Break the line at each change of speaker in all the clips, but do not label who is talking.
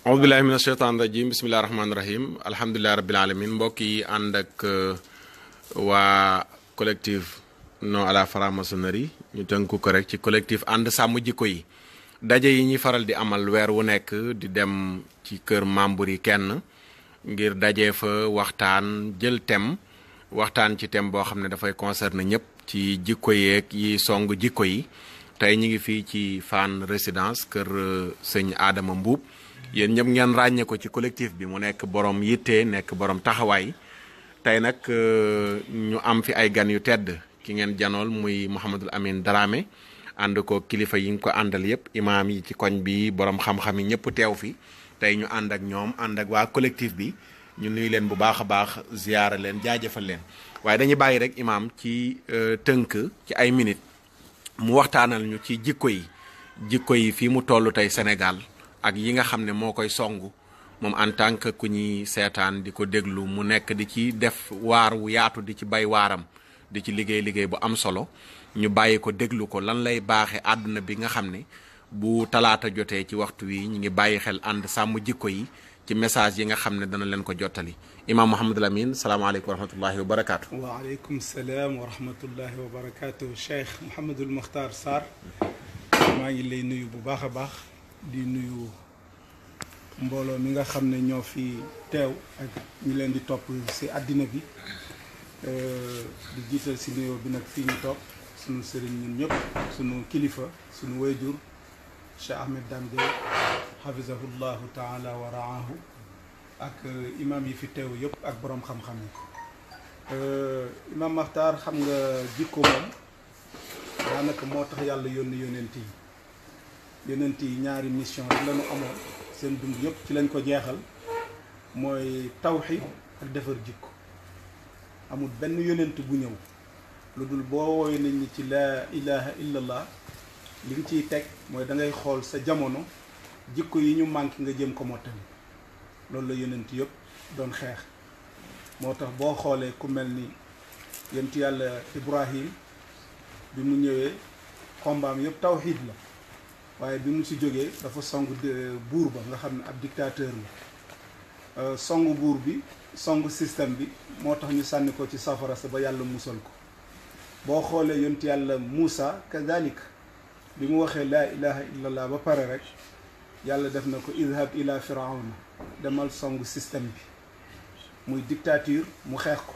aoudubillahi mina sheytaan rajim bismillahi rahmaani rahim alhamdulilahi rabbil alamin mbokk yi ànd ak waa collectif non à la franc-maçonnerie ñu tënku ko rek ci collectif ànd sàmm jikko yi daje yi ñuy faral di amal weer wu nekk di dem ci kër membre yi kenn ngir daje fa waxtaan jël thème waxtaan ci thème boo xam ne dafay concerner ñëpp ci jikko yeeg yi song jikko yi tey ñu ngi fii ci Fann Résidence kër sëñ Adama Mbuub yéen ñëpp ngeen ràññee ko ci collectif bi mu nekk borom yitte nekk borom taxawaay tey nag ñu am fi ay gan yu tedd ki ngeen janool muy Mouhamadul Amine Dramé ànd ko kilifa yi nga ko àndal yëpp imaam yi ci koñ bi borom xam-xam yi ñëpp teew fi tey ñu ànd ak ñoom ànd ak waa collectif bi ñu nuyu leen bu baax a baax ziyaara leen jaajëfal leen waaye dañuy bàyyi rek imaam ci tënk ci ay minutes mu waxtaanal ñu ci jikko yi fii mu toll tey Sénégal ak yi nga xam ne moo koy songu moom en tant que ku ñuy seetaan di ko déglu mu nekk di ci def waar wu yaatu di ci bay waaram di ci liggéey bu am solo ñu bàyyi ko déglu ko lan lay baaxe àdduna bi nga xam ne bu talaata jotee ci waxtu wi ñu ngi bàyyi xel ànd sàmm jikko yi ci message yi nga xam ne dana leen ko jottali imaam Mouhamadul Amine salaamaaleykum wa rahmatullahi wa barakaatu.
waaleykum salaam wa rahmatullahi wa barakaatu. Cheikh Mouhamadul Mokhtar Sarr maa ngi lay nuyu bu baax a baax di nuyu mbooloo mi nga xam ne ñoo fi teew ak ñi leen di topp si àddina bi di jiital si nuyoo bi nag fii ñu toog sunu sëriñ ñun ñëpp sunu kilifa sunu wayjur Cheikh Ahmed Dame Gueye hafizahullahu taala wa raahu ak imam yi fi teew yëpp ak borom xam-xam yi imam Makhtar xam nga jikko moom daanaka moo tax yàlla yónni yonent yi ñaari mission rek lañu amoon seen dund yëpp ci lañ ko jeexal mooy tawxid ak defar jikko amul benn yonent bu ñëw lu dul boo wooyu nit ñi ci laa ilaha illallah li nga ciy teg mooy da ngay xool sa jamono jikko yi ñu manqué nga jëm ko mottali loolu la yonent yëpp doon xeex moo tax boo xoolee ku mel ni yonent yàlla Ibrahim bi mu ñëwee xombaam yëpp tawxid la waaye bi mu si jógee dafa song buur ba nga xam ne ab dictateur la song buur bi song système bi moo tax ñu sànni ko ci safara sa ba yàlla musal ko boo xoolee yonent yàlla Moussa kadalik bi mu waxee laa ilaha illallah ba pare rek yàlla def na ko idhab ila firawna demal song système bi muy dictature mu xeex ko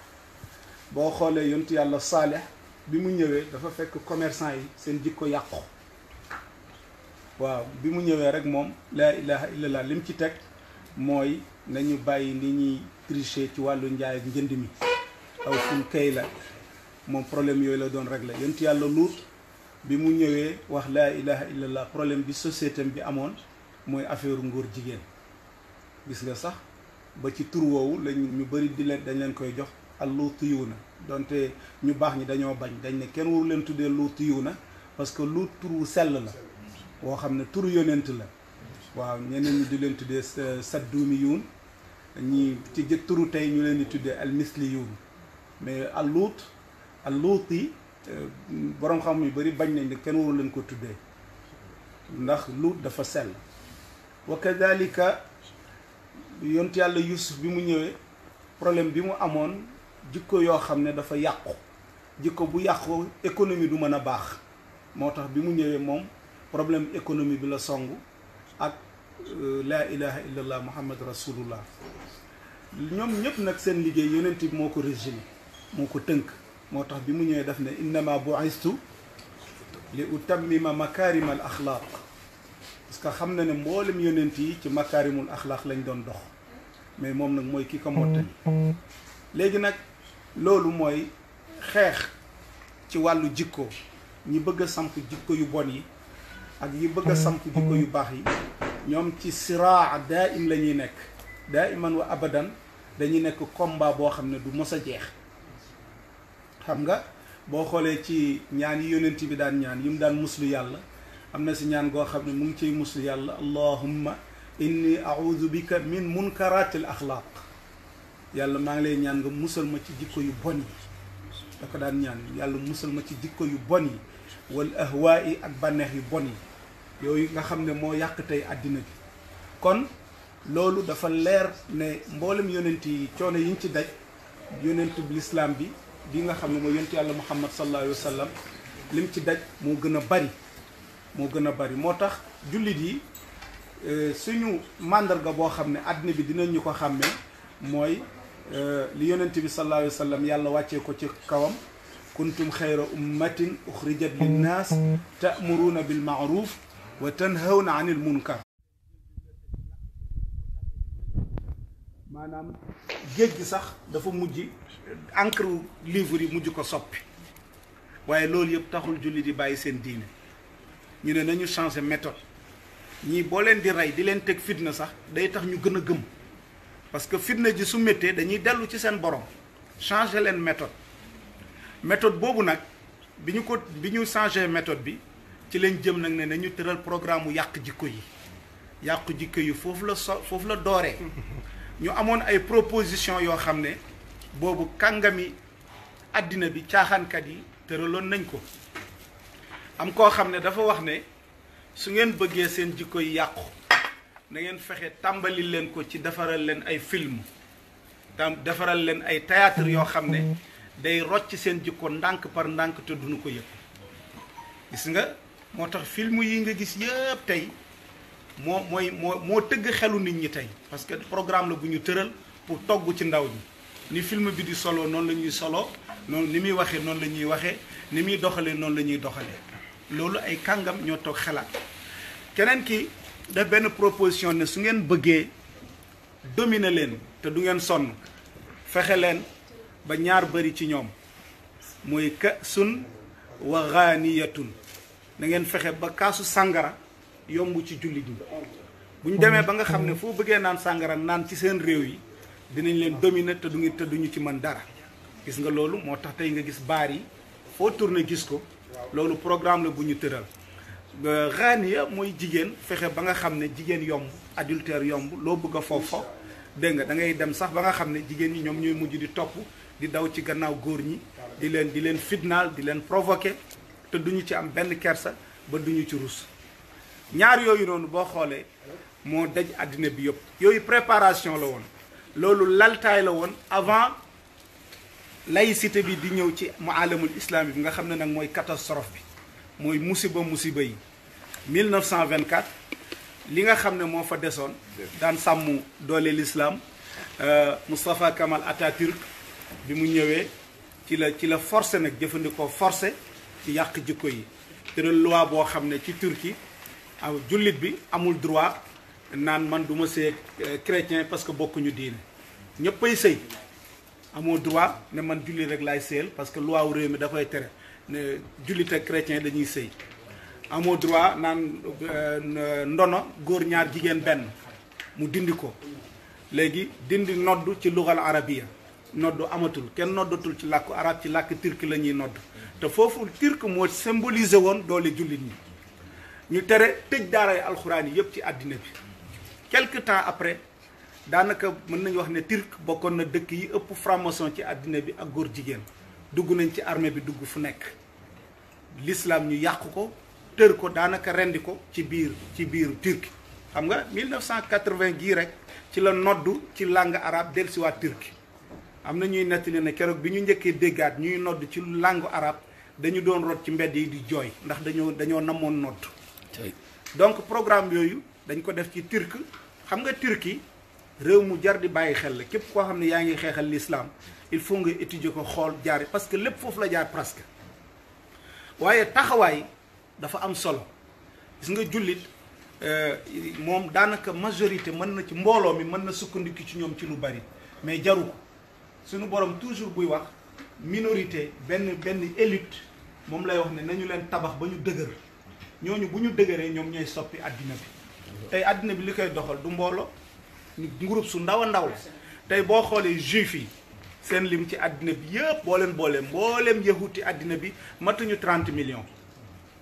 boo xoolee yonent yàlla Saalih bi mu ñëwee dafa fekk commerçant yi seen jikko yàqu waaw bi mu ñëwee rek moom laa ilaha illallah lim ci teg mooy nañu bàyyi ni ñuy tricher ci wàllu njaay ak njënd mi aw fuñ kay la moom problème yooyu la doon régler yonent yàlla Luut bi mu ñëwee wax laa ilaha illallah problème bi société bi amoon mooy affaire ngóor jigéen gis nga sax ba ci tur woowu lañ ñu bëri dañ leen koy jox al luutiyuuna donte ñu baax ñi dañoo bañ dañ ne kenn waru leen tuddee luutiyuuna parce que luut tur wu sell la woo xam ne turu yonent la waaw ñeneen ñi di leen tuddee sadduumiyuun ñi ci turu tey ñu leen di tuddee al misliyuun mais al luuti boroom xam yu bëri bañ nañ ne kenn waru leen ko tuddee ndax luut dafa sell wa kadalika yonent yàlla Yuusuf bi mu ñëwee problème bi mu amoon jikko yoo xam ne dafa yàqu jikko bu yàqu économie du mën a baax moo tax bi mu ñëwee moom problème économie bi la songu ak laa ilaha illallah muhammad rasulullah ñoom ñëpp nag seen liggéey yonent bi moo ko résumé moo ko tënk moo tax bi mu ñëwee daf ne innama bu'istu li utammima makarim al axlaaq parce que xam na ne mboolem yonent yi ci makarimul axlaaq lañ doon dox mais moom nag mooy ki ko mottali léegi nag loolu mooy xeex ci wàllu jikko ñi bëgg a samp jikko yu bon yi ak yi bëgg a samp jikko yu baax yi ñoom ci siraa daa im la ñuy nekk daa iman wa abadan dañuy nekk combat boo xam ne du mos a jeex xam nga boo xoolee ci ñaan yi yonent bi daan ñaan yi mu daan muslu yàlla am na si ñaan goo xam ne mu ngi ciy muslu yàlla allahumma inni a'udhu bika min munkaratil axlaaq yàlla maa ngi lay ñaan nga musal ma ci jikko yu bon yi da ko daan ñaan yàlla musal ma ci jikko yu bon yi wal ahwaa yi ak bànneex yu bon yi yooyu nga xam ne moo yàq tey àddina bi kon loolu dafa leer ne mboolem yonent yi coono yi ñu ci daj yonentu l'islam bi nga xam ne mooy yonentu yàlla Muhammad sallallahu alayhi wa sallam lim ci daj moo gën a bari moo tax jullit yi suñu màndarga boo xam ne àddina bi dinañ ñu ko xàmmee mooy li yonent bi sallallahu alayhi wa sallam yàlla wàccee ko ci kawam kuntum xayra ummatin uxrijat linnaas ta'muruuna bil ma'ruf wa tanhawna anil munkar. maanaam géej gi sax dafa mujj encre livre yi mujj ko soppi waaye loolu yëpp taxul julli di bàyyi seen diine ñu ne nañu changer méthode ñii boo leen di rey di leen teg fitna sax day tax ñu gën a gëm parce que fitna ji su méttee dañuy dellu ci seen borom changer leen méthode boobu nag bi ñu changer méthode bi ci leen jëm nag ne nañu tëral programme mu yàq jikko yi foofu la dooree ñu amoon ay proposition yoo xam ne boobu kàngami àddina bi caaxaankat yi tëraloon nañ ko am koo xam ne dafa wax ne su ngeen bëggee seen jikko yi yàqu na ngeen fexe tàmbali leen ko ci defaral leen ay film defaral leen ay théâtre yoo xam ne day rocc seen jikko ndànk par ndànk te duñu ko yëg gis nga moo tax film yi nga gis yëpp tey moo tëgg xelu nit ñi tey parce que programme la bu ñu tëral pour togg ci ndaw ñi ni film bi di solo noonu la ñuy solo noonu ni muy waxee noonu la ñuy waxee ni muy doxalee noonu la ñuy doxalee loolu ay kàngam ñoo toog xalaat keneen ki def benn proposition ne su ngeen bëggee dominer leen te du ngeen sonn fexe leen ba ñaar bëri ci ñoom mooy ka'sun wa ghaniyatun na ngeen fexe ba kaasu sàngara yomb ci jullit ñi bu ñu demee ba nga xam ne foo bëggee naan sàngara naan ci seen réew yi dinañ leen dominer te duñu ci mën dara gis nga loolu moo tax tey nga gis baar yi foo tourné gis ko loolu programme la bu ñu tëral ghaniya mooy jigéen fexe ba nga xam ne jigéen yomb adultère yomb loo bëgg a foofu dégg nga da ngay dem sax ba nga xam ne jigéen ñi ñoom ñooy mujj di topp di daw ci gannaaw góor ñi di leen fitnaal di leen provoquer te duñu ci am benn kersa ba duñu ci rus ñaar yooyu noonu boo xoolee moo daj àddina bi yëpp yooyu préparation la woon loolu laltaay la woon avant laïcité bi di ñëw ci mu alamul islami bi nga xam ne nag mooy catastrophe bi mooy musiba yi 1924 li nga xam ne moo fa desoon daan sàmm doole l'islam Moustapha Kamal Atatürk bi mu ñëwee ci la forcé nag jëfandikoo forcé ci yàq jikko yi tëral loi boo xam ne ci Turquie jullit bi amul droit naan man du ma sëy chrétien parce que bokkuñu diine ñëppay sëy amoo droit ne man jullit rek laay sëyal parce que loi wu réew mi da koy tere ne jullit ak chrétien dañuy sëy amoo droit naan ndono góor ñaar jigéen benn mu dindi ko léegi dindi noddu ci lugal arabiya noddu amatul kenn noddatul ci làkku arab ci làkk turc la ñuy nodd te foofu turc moo symbolisé woon doole jullit ñi ñu tere tëj daaray alxuraan yi yëpp ci àddina bi quelque temps après daanaka mën nañu wax ne turc bokkoon na dëkk yi ëpp franc-maçon ci àddina bi ak góor jigéen dugg nañ ci armée bi dugg fu nekk l'islam ñu yàq ko tër ko daanaka rendi ko ci biir turc xam nga 1980 gii rek ci la noddu ci langue arabe dellusiwaat turc am na ñuy nettali ne keroog bi ñu njëkkee déggaat ñuy nodd ci langue arabe dañu doon rot ci mbedd yi di jooy ndax dañoo namoon nodd donc programme yooyu dañ ko def ci turc xam nga Turquie réew mu jar di bàyyi xel la képp koo xam ne yaa ngi xeexal l'islam il faut nga étudier ko xool jaar parce que lépp foofu la jaar presque waaye taxawaay dafa am solo gis nga jullit moom daanaka majorité mën na ci mbooloo mi mën na sukkandiku ci ñoom ci lu bari mais jaru ko suñu borom toujours buy wax minorité benn élite moom lay wax ne nañu leen tabax ba ñu dëgër ñooñu bu ñu dëgëree ñoom ñooy soppi àddina bi tey àddina bi li koy doxal du mbooloo groupe su ndaw a ndaw la tey boo xoolee juif yi seen lim ci àddina bi yëpp boo leen boolee mbooleem yahuti àddina bi matuñu 30 millions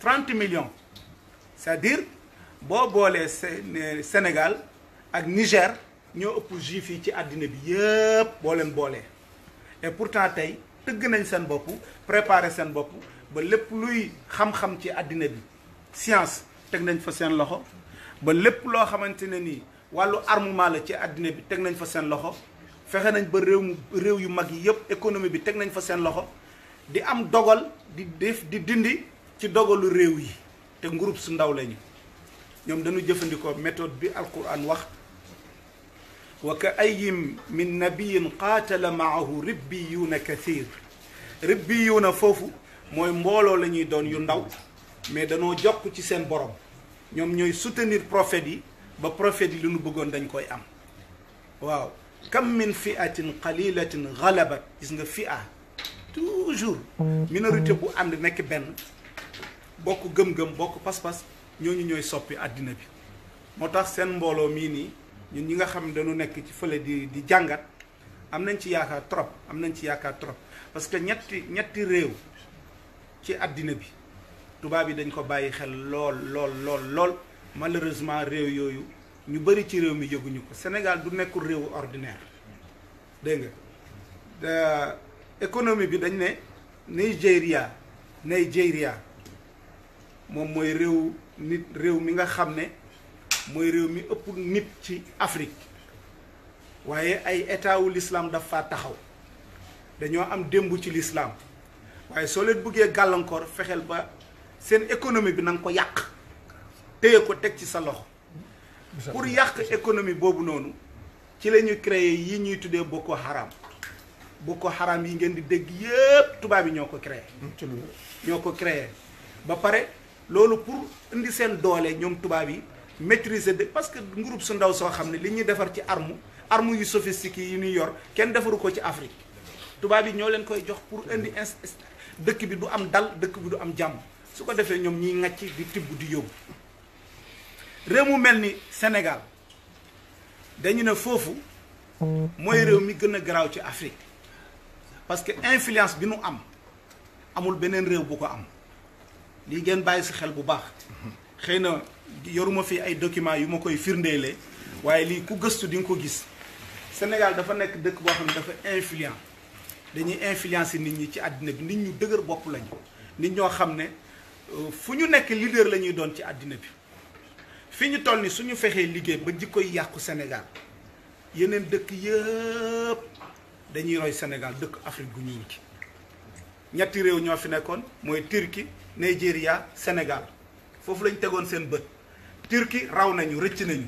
30 millions c'est-à-dire boo boolee Sénégal ak Niger ñoo ëpp juif yi ci àddina bi yëpp boo leen boolee et pourtant tey tëgg nañ seen bopp préparer seen bopp ba lépp luy xam-xam ci àddina bi science teg nañ fa seen loxo ba lépp loo xamante ne nii wàllu armement la ci àddina bi teg nañ fa seen loxo fexe nañ ba réew yu mag yi yëpp économie bi teg nañ fa seen loxo di am dogal di dindi ci dogalu réew yi te groupe su ndaw lañu ñoom dañu jëfandikoo méthode bi alquran wax wa ka ayyin min nabiyin qaatala maahu ribbiyuuna kathir ribbiyuuna foofu mooy mbooloo la ñuy doon yu ndaw mais danoo jokk ci seen borom ñoom ñooy soutenir prophètes yi ba prophètes yi lu ñu bëggoon dañ koy am waaw kam min fiatin qalilatin ghalabat gis nga fia toujours minorité bu ànd nekk benn bokk gëm-gëm bokk pas-pas ñooñu ñooy soppi àddina bi moo tax seen mbooloo mii nii ñun ñi nga xam ne dañu nekk ci fële di jàngat am nañ ci yaakaar trop parce que ñetti réew ci àddina bi tubaab yi dañ ko bàyyi xel lool malheureusement réew yooyu ñu bëri ci réew mi yëguñu ko Sénégal du nekkul réewu ordinaire dégg nga économie bi dañ ne Nigeria moom mooy réew mi nga xam ne mooy réew mi ëpp nit ci Afrique waaye ay état wu l'islam dafa taxaw dañoo am démb ci l'islam waaye soo leen bëggee gàllankoor fexeel ba seen économie bi na nga ko yàq téye ko teg ci sa loxo pour yàq économie boobu noonu ci la ñu créé yi ñuy tuddee Boko Haram yi ngeen di dégg yépp tubaab yi ñoo ko créé ba pare loolu pour indi seen doole ñoom tubaab yi maîtriser parce que groupe su ndaw soo xam ne li ñuy defar ci arme yu sophistiqué yi ñuy yor kenn defaru ko ci Afrique tubaab yi ñoo leen koy jox pour indi dëkk bi du am dal dëkk bi du am jàmm su ko defee ñoom ñiy ŋàcc di tibb di yóbbu réew mu mel ni Sénégal dañu ne foofu mooy réew mi gën a garaaw ci Afrique parce que influence bi nu amul beneen réew bu ko am lii ngeen bàyyi si xel bu baax xëy na yoruma fi ay documents yu ma koy firndeelee waaye lii ku gëstu di nga ko gis Sénégal dafa nekk dëkk boo xam ne dafa influent dañuy influencer nit ñi ci àddina bi nit ñu dëgër bopp lañu nit ñoo xam ne fu ñu nekk leader la ñuy doon ci àddina bi fi ñu toll ni suñu fexee liggéey ba jikko yi yàqu Sénégal yeneen dëkk yëpp dañuy roy Sénégal dëkk Afrique gu ñuul gi ñetti réew ñoo fi nekkoon mooy Turquie Nigeria Sénégal foofu lañ tegoon seen bët Turquie raw nañu rëcc nañu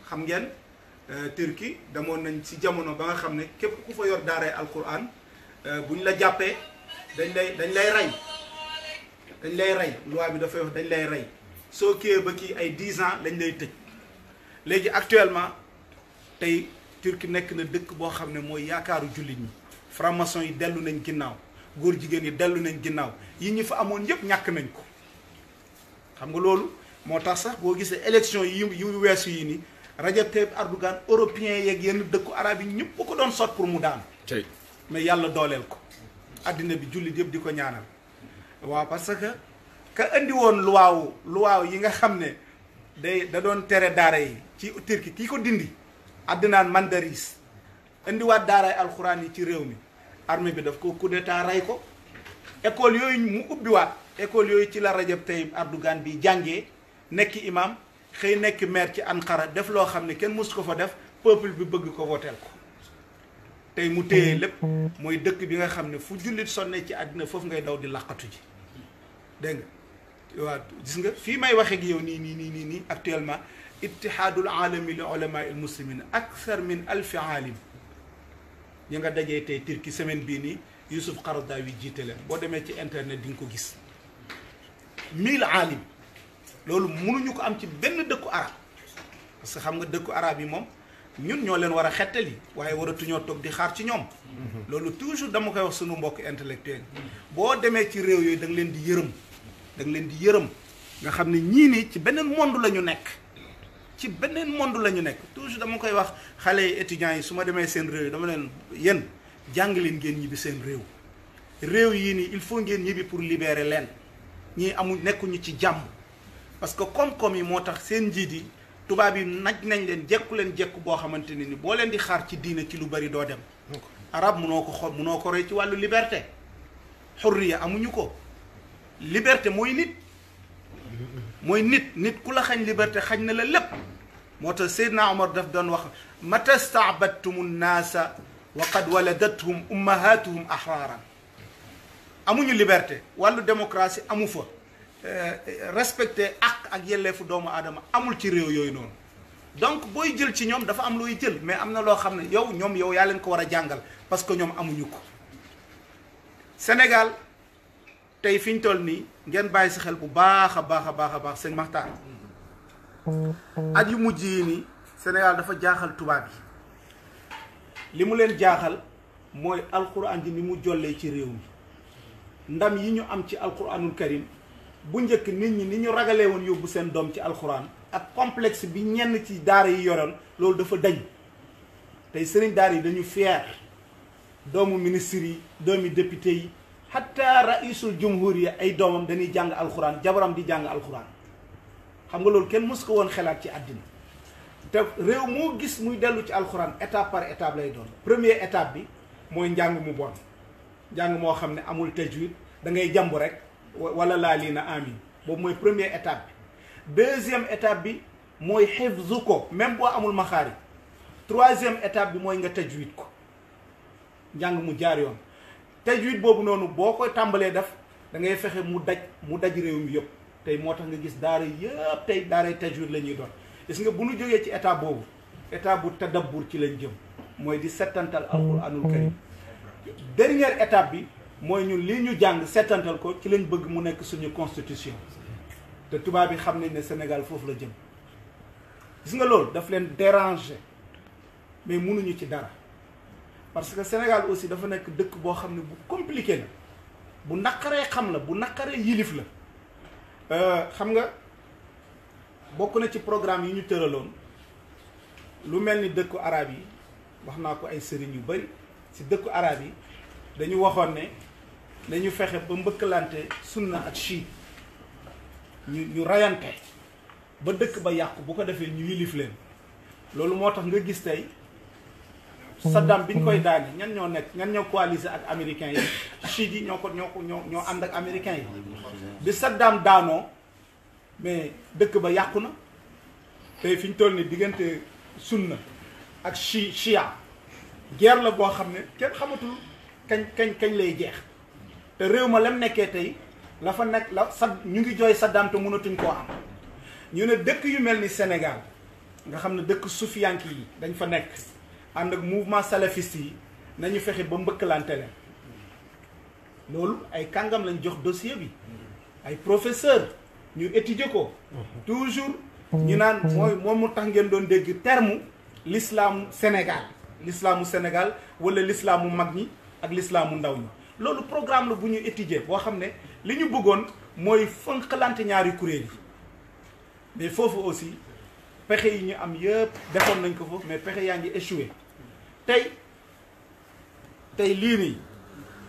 xam ngeen Turquie demoon nañ ci jamono ba nga xam ne képp ku fa yor daaray alquran bu ñu la jàppee dañ lay rey loi bi dafay wax dañ lay rey soo kiiyee ba kii ay 10 ans lañ lay tëj léegi actuellement tey Turquie nekk na dëkk boo xam ne mooy yaakaaru jullit ñi franc-maçon yi dellu nañ ginnaaw góor jigéen yi dellu nañ ginnaaw yi ñi fa amoon yëpp ñàkk nañ ko xam nga loolu moo tax sax boo gisee élection yu weesu yi ni Rajab Tayyip Erdogan européen yeeg yenn dëkku arab yi ñëpp ko doon sot pour mu daan mais yàlla dooleel ko addina bi jullit yëpp di ko ñaanal waaw parce que ka indi woon luwaaw yi nga xam ne da doon tere daara yi ci Turquie kii ko dindi Adnan Menderes indiwaat daaraay alxuraan yi ci réew mi armée bi daf ko coup d'état rey ko école yooyu mu ubbiwaat école yooyu ci la Rajab Tayyip Erdogan bi jàngee nekk imam xëy nekk maire ci Ankara def loo xam ne kenn mësu ko fa def peuple bi bëgg ko voteel ko tey mu téye lépp mooy dëkk bi nga xam ne fu jullit sonne ci àddina foofu ngay daw di laqatu ji dégg nga waaw gis nga fii may waxee ak yow nii actuellement ittihaadul alami li ulama al muslimin akthar min 1000 aalim ñi nga dajee tey Turquie semaine bii nii Youssouf Qaradawi jiite leen boo demee ci internet di nga ko gis 1000 aalim loolu mënuñu ko am ci benn dëkku arab parce que xam nga dëkku arab yi moom ñun ñoo leen war a xettali waaye waratuñoo toog di xaar ci ñoom loolu toujours dama koy wax sunu mbokk intellectuel boo demee ci réew yooyu da nga leen di yërëm nga xam ne ñii nii ci beneen monde la ñu nekk toujours dama koy wax xale yi étudiants yi su ma demee seen réew yi dama leen yéen jàng leen ngeen ñibbi seen réew yii nii il faut ngeen ñibbi pour libérer leen ñii nekkuñu ci jàmm parce que koom-koom yi moo tax seen njiit yi tubaab yi naj nañ leen jekku boo xamante ne ni boo leen di xaar ci diine ci lu bari doo dem arab munoo ko roy ci wàllu liberté xurriya amuñu ko liberté mooy nit ku la xañ liberté xañ na la lépp moo tax Seydina Omar daf doon wax mata staabadtumu nnaasa wa qad waladathum ummahatuhum ahraaran amuñu liberté wàllu démocratie amu fa respecté ak yelleefu doomu aadama amul ci réew yooyu noonu donc booy jël ci ñoom dafa am looy jël mais am na loo xam ne yow yaa leen ko war a jàngal parce que ñoom amuñu ko Sénégal tey fi ñu toll nii ngeen bàyyi si xel bu baax a baax a baax a baax sëñ Maxtaar at yu mujj yi nii Sénégal dafa jaaxal tubaab yi li mu leen jaaxal mooy alquran ji ni mu jollee ci réew mi ndam yi ñu am ci alquranul karim bu njëkk nit ñi ni ñu ragalee woon yóbbu seen doom ci alquran ak complexe bi ñenn ci daara yi yoroon loolu dafa dañ tey sëriñ daara yi dañu fier doomu ministre yi doomi député yi hatta raisul jumhuriya ay doomam dañuy jàng alquran jabaram di jàng alquran xam nga loolu kenn mës ko woon xelaat ci àddina te réew moo gis muy dellu ci alquran étape par étape lay doon première étape bi mooy njàng mu bon njàng moo xam ne amul tajwid da ngay jàmbu rek wala laa lii na amin boobu mooy première étape bi deuxième étape bi mooy xifzu ko même boo amul maxaari troisième étape bi mooy nga tajwid ko njàng mu jaar yoon tajwid boobu noonu boo koy tàmbalee def da ngay fexe mu daj réew mi yëpp tey moo tax nga gis daara yëpp tey daaray tajwid la ñuy doon gis nga bu ñu jógee ci étape boobu étape bu tadabbur ci lañ jëm mooy di settantal alquranul karim dernière étape bi mooy ñun lii ñu jàng settantal ko ci lañ bëgg mu nekk suñu constitution te tubaab bi xam nañ ne Sénégal foofu la jëm gis nga loolu daf leen déranger mais mënuñu ci dara parce que Sénégal aussi dafa nekk dëkk boo xam ne bu compliqué la bu naqaree xam la bu naqaree yilif la xam nga bokk na ci programme yi ñu tëraloon lu mel ni dëkku arab yi wax naa ko ay sëriñ yu bari si dëkku arab yi dañu waxoon ne dañu fexe ba mbëkkalante sunna ak chiite ñu rayante ba dëkk ba yàqu bu ko defee ñu yilif leen loolu moo tax nga gis tey Saddam bi ñu koy daane ñan ñoo coalisé ak américains yi chiite yi ñoo ànd ak américains yi bi Saddam daanoo mais dëkk ba yàqu na tey fi ñu toll ni diggante sunna ak chia guerre la boo xam ne kenn xamatul kañ lay jeex te réew ma lem nekkee tey la fa nekk ñu ngi jooy Saddam te mënatuñ koo am ñu ne dëkk yu mel ni Sénégal nga xam ne dëkk sufiyanki yi dañ fa nekk ànd ak mouvement salafiste yi nañu fexe ba mbëkkalante leen loolu ay kàngam lañ jox dossier bi ay professeur ñu étudier ko toujours ñu naan moom mu tax ngeen doon dégg terme l'islamu Sénégal wala l'islamu mag ñi ak l'islamu ndaw ñi loolu programme la bu ñu étudier boo xam ne li ñu bëggoon mooy fënqalante ñaari kuréel yi mais foofu aussi pexe yi ñu am yëpp defoon nañ ko foofu mais pexe yaa ngi échoué tey lii nii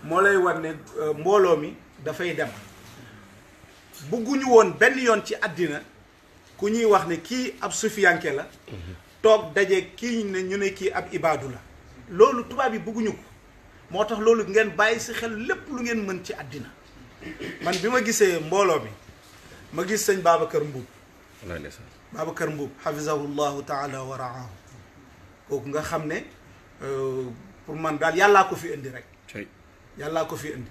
moo lay war ne mbooloo mi dafay dem bëgguñu woon benn yoon ci àddina ku ñuy wax ne kii ab sufiyanke la toog daje kii ñu ne kii ab ibaadu la loolu tubaab yi bëgguñu ko moo tax loolu ngeen bàyyi si xel lépp lu ngeen mën ci àddina man bi ma gisee mbooloo mi ma gis sëñ Babacar Mbuub hafizahullahu taala wa raahu kooku nga xam ne pour man daal yàllaa ko fi indi rek yàllaa ko fi indi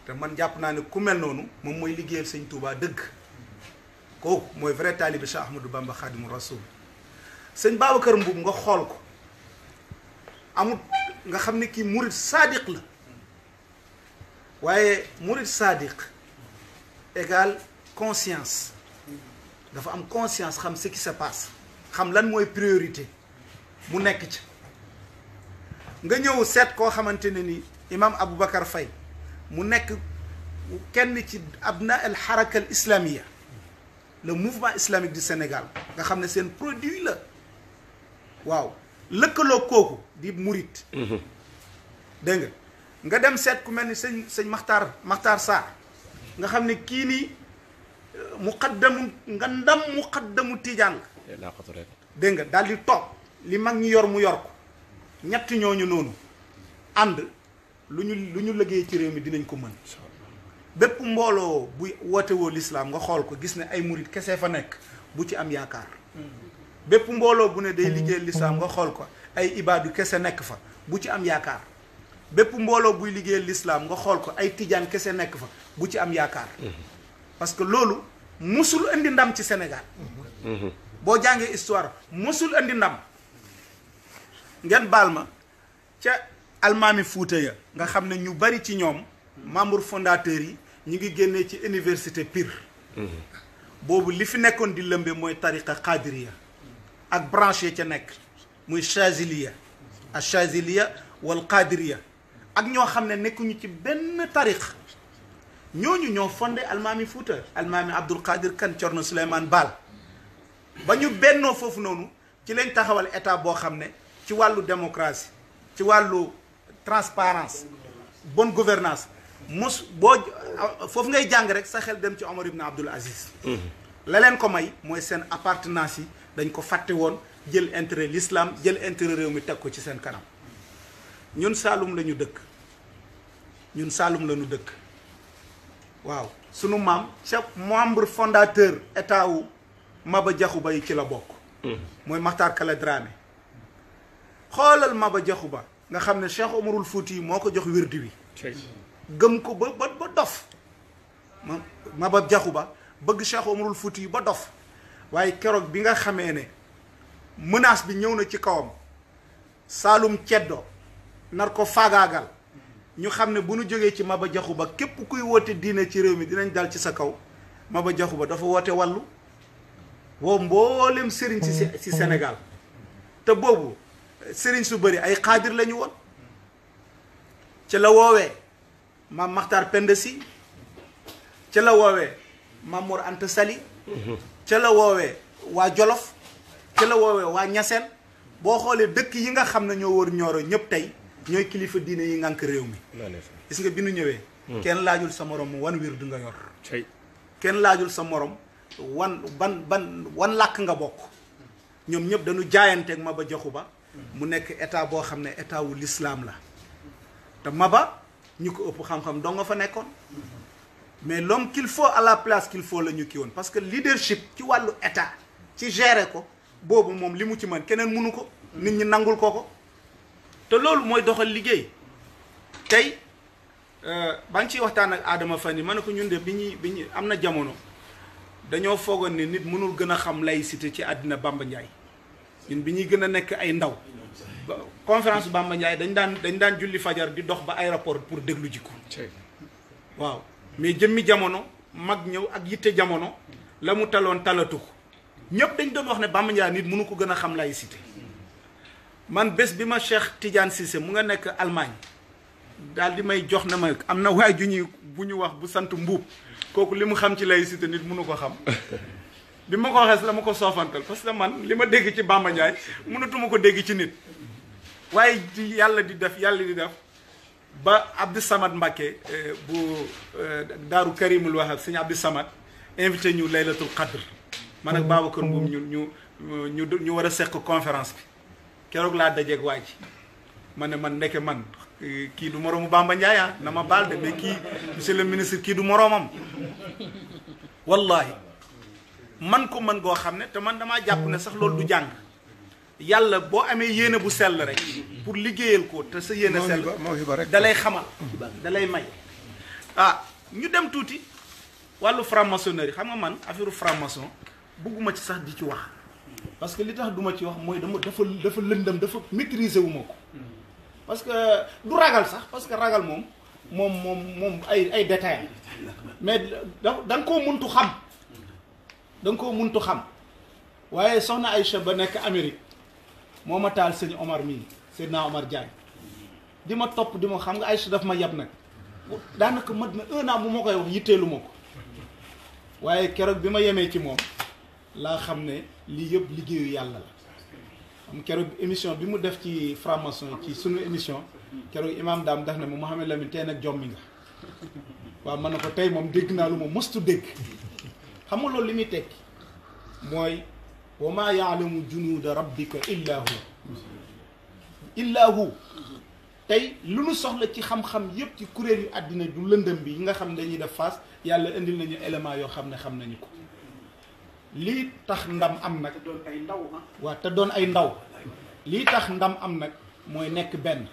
te man jàpp naa ne ku mel noonu moom mooy liggéeyal sëñ Touba dëgg kooku mooy vrai taalibe Cheikh Ahmadou Bamba Khadimu Rasoul sëñ Babacar Mbuub nga xool ko amul nga xam ne kii murid sadiq la waaye murid sadiq égal conscience dafa am conscience xam ce qui se passe xam lan mooy priorité mu nekk ci nga ñëw seet koo xamante ne ni imam Aboubacar Faye mu nekk kenn ci abna al haraka al islamia le mouvement islamique du Sénégal nga xam ne seen produit la waaw lëkkaloo kooku di murit dégg nga dem seet ku mel ni sëñ Maxtaar Sarr nga xam ne kii nii muqaddamu nga ndam muqaddamu tijaan la dégg nga daal di toog li mag ñi yor mu yor ko ñett ñooñu noonu ànd lu ñu liggéey ci réew mi dinañ ko mën bépp mbooloo buy woote woo l'islam nga xool ko gis ne ay murit kese fa nekk bu ci am yaakaar bépp mbooloo bu ne day liggéeyal lislaam nga xool ko ay ibaadu kese nekk fa bu ci am yaakaar bépp mbooloo buy liggéeyal lislaam nga xool ko ay tijaan kese nekk fa bu ci am yaakaar parce que loolu musul indi ndam ci Sénégal boo jàngee histoire musul indi ndam ngeen baal ma ca almaami Fuuta ya nga xam ne ñu bari ci ñoom membre fondateur yi ñu ngi génnee ci université Pire boobu li fi nekkoon di lëmbe mooy tariqa qadiriya ak branche ca nekk muy chaziliya ak chaziliya wal qadiriya ak ñoo xam ne nekkuñu ci benn tariq ñooñu ñoo fondé almaami Fuuta almaami Abdul Qadir Kan Corno Souleymane Baal ba ñu bennoo foofu noonu ci lañ taxawal état boo xam ne ci wàllu démocratie ci wàllu transparence bonne gouvernance boo foofu ngay jàng rek sa xel dem ci Omar ibn Abdul Aziz la leen ko may mooy seen appartenance yi dañ ko fàtte woon jël intérêt l'islam jël intérêt réew mi teg ko ci seen kanam ñun Saalum la ñu dëkk ñun Saalum la ñu dëkk waaw sunu maam ca membre fondateur état wu Maba Jaxu Ba yi ci la bokk mooy Maxtaar Kala Dramé xoolal Maba Jaxu Ba nga xam ne Cheikh Omarul Fouti moo ko jox wirdi wi gëm ko ba dof Maba Jaxu Ba bëgg Cheikh Omarul Fouti ba dof waaye keroog bi nga xamee ne menace bi ñëw na ci kawam Saalum ceddo nar ko faagaagal ñu xam ne bu nu jógee ci Maba Jaxu Ba képp kuy woote diine ci réew mi dinañ dal ci sa kaw Maba Jaxu Ba dafa woote wàllu woo mboolem sëriñ si Sénégal te boobu sëriñ su bëri ay xaadir la ñu woon ci la woowee maam Maxtaar Penda Si ci la woowee maam Mor Anta Sali ci la woowee waa Jolof ci la woowee waa Ñaseen boo xoolee dëkk yi nga xam ne ñoo wër Ñooro ñëpp tey ñooy kilifa diine yi ngànk réew mi gis nga bi nu ñëwee kenn laajul sa morom mu wan wir du nga yor kenn laajul sa morom wan làkk nga bokk ñoom ñëpp dañu jaayanteeg Maba Jaxu Ba mu nekk état boo xam ne état wu l'islam la te Maba ñu ko ëpp xam-xam doo nga fa nekkoon mais l'homme qu'il faut à la place qu'il faut la ñu kii woon parce que leadership ci wàllu état ci gérer ko boobu moom li mu ci mën keneen mënu ko nit ñi nangul ko te loolu mooy doxal liggéey tey ba ngi ciy waxtaan ak Adama fan yi ma ne ko ñun de bi ñuy am na jamono dañoo foogoon ne nit mënul gën a xam laïcité ci àddina Bamba Ndiaye ñun bi ñuy gën a nekk ay ndaw conférence Bamba Ndiaye dañ daan julli fajar di dox ba aéroport pour déglu ji ko waaw mais jëmmi jamono mag ñëw ak yitte jamono la mu taloon talatu ko ñëpp dañ doon wax ne Bamba Ndiaye nit mënu ko gën a xam laïcité man bés bi ma Cheikh Tidiane Cissé mu nga nekk Allemagne daal di may jox na ma am na waay ju ñuy bu ñu wax bu sant mbuub kooku li mu xam ci laïcité nit mënu ko xam bi ma ko waxee la ma ko soofantal parce que man li ma dégg ci Bamba Ndiaye mënatuma ko dégg ci nit waaye di yàlla di def ba Abdou Samad Mbacké bu Daaru Karimul Wahab sëñ Abdou Samad invité ñu laylatul qadr man ak Babacar Mboum ñu war a seq conférence bi keroog laa dajeeg waa ji ma ne man ndeke man kii du moroomu Bamba Ndiaye na ma baal de mais kii monsieur le ministre kii du moroomam wallahi man ko mën goo xam ne te man damaa jàpp ne sax loolu du jàng yàlla boo amee yéene bu sell rek pour liggéeyal ko te sa yéene sell da lay xamal da lay may ñu dem tuuti wàllu franc-maçonnerie xam nga man affaire franc-maçon bugguma ci sax di ci wax parce que li tax duma ci wax mooy dafa lëndëm dafa maîtriser wu ma ko parce que du ragal sax parce que ragal moom ay détails mais da nga koo muntu xam waaye soxna Aïcha ba nekk Amérique moo ma taal sëñ Omar mii Seydina Omar Diagne di ma topp di ma xam nga Aïcha daf ma yab nag daanaka mat na 1 an bu ma koy wax yitteelu ma ko waaye keroog bi ma yemee ci moom laa xam ne lii yëpp liggéeyu yàlla la am keroog émission bi mu def ci franc-maçon ci sunu émission keroog imam daam daf ne ma Mouhamed Lamine tey nag jommi nga waaw man na ko tey moom dégg naa lu ma mostu dégg xam nga loolu li muy tekki mooy wa maa yaalamu junuuda rabbika illa hu tey lu nu soxla ci xam-xam yépp ci kuréel yu àddina du lëndëm bi yi nga xam ne dañuy def face yàlla indil nañu élément yoo xam ne xam nañu ko lii tax ndam am nag waaw te doon ay ndaw lii tax ndam am nag mooy nekk benn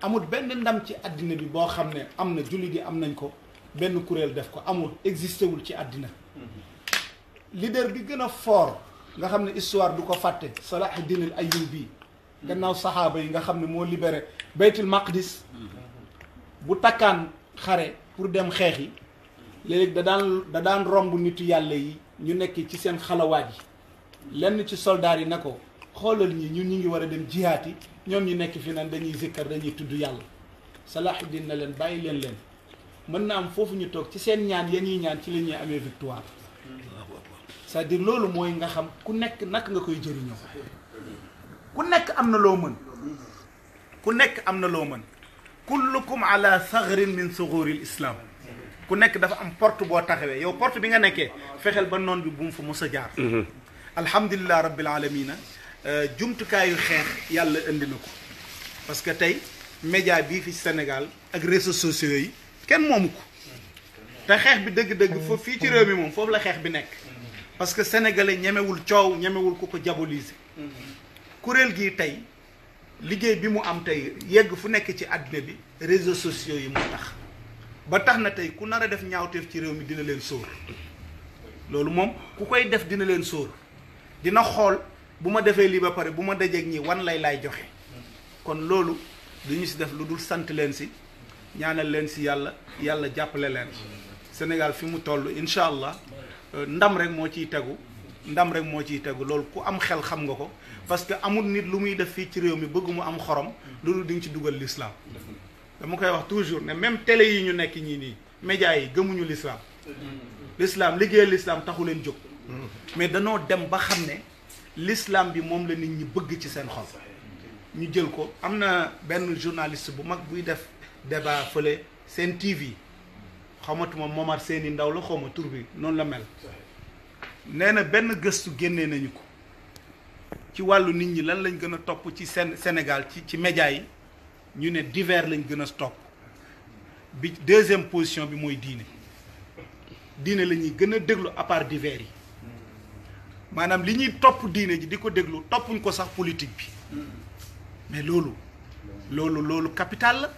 amul benn ndam ci àddina bi boo xam ne am na jullit yi am nañ ko benn kuréel def ko amul existé wul ci àddina leader bi gën a fort nga xam ne histoire du ko fàtte Salahuddin al Ayyubi gannaaw saxaaba yi nga xam ne moo libéré Baytul Maqdis bu takkaan xare pour dem xeex yi léegi da daan romb nitu yàlla yi ñu nekk ci seen xalawaat yi lenn ci soldaar yi na ko xoolal ñi ñun ñi ngi war a dem jihaat yi ñoom ñu nekk fi naan dañuy zikkar dañuy tudd yàlla Salahuddin na leen bàyyi leen mën na am foofu ñu toog ci seen ñaan ya ñuy ñaan ci la ñuy amee victoire c'est-à-dire loolu mooy nga xam ku nekk naka nga koy jëriñoo ku nekk am na loo mën kullukum ala saghrin min sughuril islam ku nekk dafa am porte boo taxawee yow porte bi nga nekkee fexeel ba noon bi bu mu fa mos a jaar alhamdulilah rabbil alamina jumtukaayu xeex yàlla indi na ko parce que tey média bii fi Sénégal ak réseaux sociaux yi kenn moomu ko te xeex bi dëgg-dëgg foofu fii ci réew mi moom foofu la xeex bi nekk parce que sénégalais ñemewul coow ñemewul ku ko diaboliser kuréel gii tey liggéey bi mu am tey yegg fu nekk ci àddina bi réseaux sociaux yi moo tax ba tax na tey ku nar a def ñaawteef ci réew mi dina leen sóor loolu moom ku koy def dina leen sóor dina xool bu ma defee lii ba pare bu ma dajeeg ñi wan lay joxe kon loolu duñu si def lu dul sant leen si ñaanal leen si yàlla jàppale leen Sénégal fi mu toll incha allah ndam rek moo ciy tegu loolu ku am xel xam nga ko parce que amul nit lu muy def fii ci réew mi bëgg mu am xorom loolu di nga ci dugal l'islam dama koy wax toujours ne même télé yi ñu nekk ñii nii médias yi gëmuñu l'islam liggéeyal l'islam taxu leen jóg mais danoo dem ba xam ne l'islam bi moom la nit ñi bëgg ci seen xol ñu jël ko am na benn journaliste bu mag buy def débat fële seen TV xamatuma Momar Seeni Ndaw la xawma tur bi noonu la mel nee na benn gëstu génnee nañu ko ci wàllu nit ñi lan lañ gën a topp ci Sénégal ci médias yi ñu ne divers lañ gën a topp bi deuxième position bi mooy diine la ñuy gën a déglu à part divers yi maanaam li ñuy topp diine ji di ko déglu toppuñ ko sax politique bi mais loolu capital la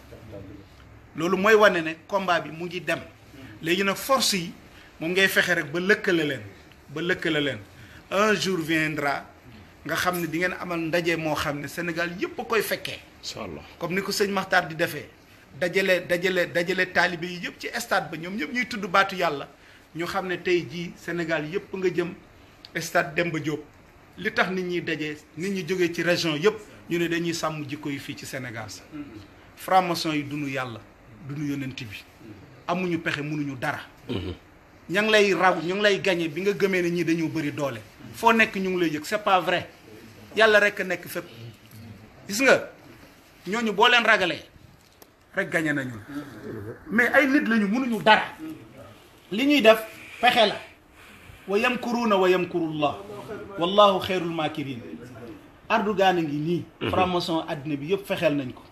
loolu mooy wane ne combat bi mu ngi dem léegi nag force yi moom ngay fexe rek ba lëkkale leen un jour viendra nga xam ne di ngeen amal ndaje moo xam ne Sénégal yëpp a koy fekkee
incha allah
comme ni ko sëñ Maxtaar di defee dajale taalibe yi yëpp ci stade ba ñoom ñëpp ñuy tudd baatu yàlla ñu xam ne tey jii Sénégal yëpp nga jëm stade Demba Diop li tax nit ñi jógee ci région yëpp ñu ne dañuy sàmm jikko yi fii ci Sénégal sax franc-maçon yi duñu yàlla duñu yonent bi amuñu pexe mënuñu dara ña ngi lay raw ñu ngi lay gañe bi nga gëmee ne ñii dañoo bëri doole foo nekk ñu ngi lay yëg c'est pas vrai yàlla rek a nekk fépp gis nga ñooñu boo leen ragalee rek gañe nañu mais ay nit lañu mënuñu dara li ñuy def pexe la wa yamkuruuna wa yamkurullah wallahu xeyrul makirin Erdogan a ngi nii franc-maçon àddina bi yëpp fexeel nañ ko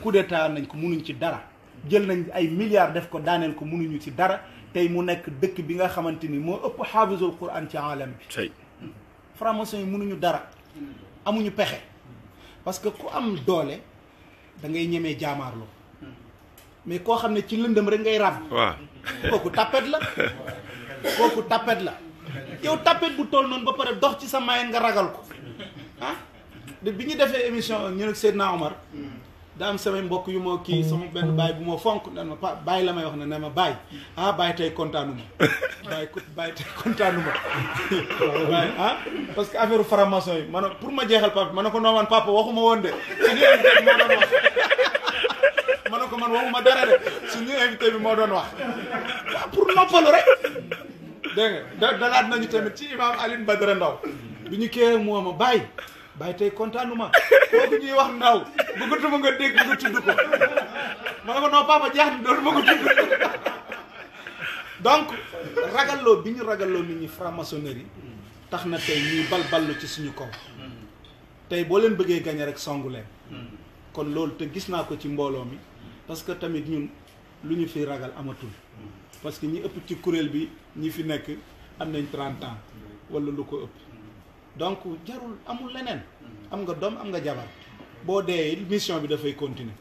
coup d'état nañ ko mënuñ ci dara jël nañ ay milliards def ko daaneel ko mënuñu ci dara tey mu nekk dëkk bi nga xamante ni moo ëpp xaafisul quran ci alam bi franc-maçon yi mënuñu dara amuñu pexe parce que ku am doole da ngay ñemee jaamaarloo mais koo xam ne ci lëndëm rek ngay ràbb waaw kooku tapet la yow tapet bu toll noonu ba pare dox ci sa mayen nga ragal ko ah bi ñu defee émission ñu ne Seydina Omar daa am samay mbokk yu ma kii sama benn baay bu ma fonk nan ma baay la may wax ne ma baay baay tey kontaanuma baay tey kontaanuma baay parce que affaire franc-maçon yi man pour ma jeexal papa ma ne ko nooman papa waxuma woon de suñu invité bi moo doon wax ma ne ko man waxuma dara de suñu invité bi moo doon wax waaw pour noppalu rek dégg nga dalaat nañu tamit ci imam Alioune Badara Ndaw bi ñu kee moo ma baay tey kontaanuma kooku ñuy wax Ndaw bëggatuma nga dégg nga tudd ko ma ne ko non papa jeex na dootuma ko tudd donc ragalloo bi ñu ragalloo nit ñi franc-maçonnerie tax na tey ñuy ballu ci suñu kaw tey boo leen bëggee gañe rek songu leen kon loolu te gis naa ko ci mbooloo mi parce que tamit ñun lu ñu fi ragal amatul parce que ñi ëpp ci kuréel bi ñi fi nekk am nañ 30 ans wala lu ko ëpp donc jarul amul leneen am nga doom am nga jabar boo dee mission bi dafay continuer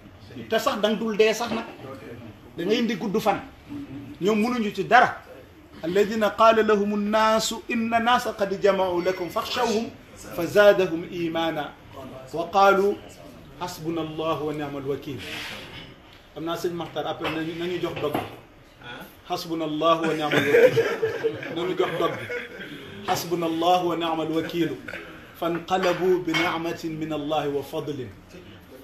te sax da nga dul dee sax nag da ngay indi gudd fan ñoom mënuñu ci dara alladina qaala lahum nnaasu inna naasa qad jama'u lakum faxshawhum fa zaadahum imana wa qaalu hasbuna allah wa ni'mal wakil am naa sëñ Maxtar après nañu jox dog bi hasbuna allah wa ni'mal wakil nañu jox dog bi hasbuna allah wa ni'mal wakilu fanqalabu bi ni'matin min allahi wa fadlin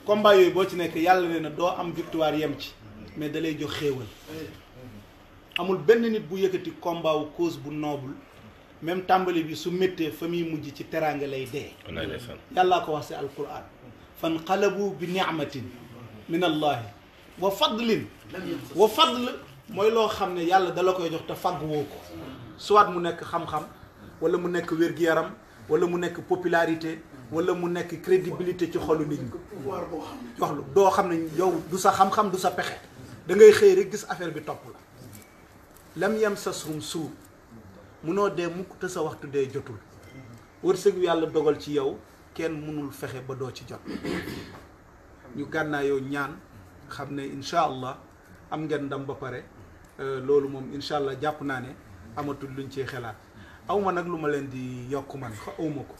combat yooyu boo ci nekk yàlla ne na doo am victoire yem ci mais da lay jox xéewal amul benn nit bu yëkkati combat wu cause bu noble même tàmbali bi su méttee fa muy mujj ci teraanga lay dee yàllaa ko wax si alquran fanqalabu bi ni'matin min allahi wa fadlin wa fadl mooy loo xam ne yàlla dala koy jox te fàgg woo ko soit mu nekk xam-xam wala mu nekk wér-gu-yaram wala mu nekk popularité wala mu nekk crédibilité ci xolu nit ñi jox lu doo xam ne yow du sa xam-xam du sa pexe da ngay xëy rek gis affaire bi topp la lam yamsashum suu munoo dee mukk te sa waxtu dee jotul wërsëg yàlla dogal ci yow kenn mënul fexe ba doo ci jot ñu gànnaa yow ñaan xam ne incha allah am ngeen ndam ba pare loolu moom incha allah jàpp naa ne amatul luñ ciy xelaat awma nag lu ma leen di yokk man awma ko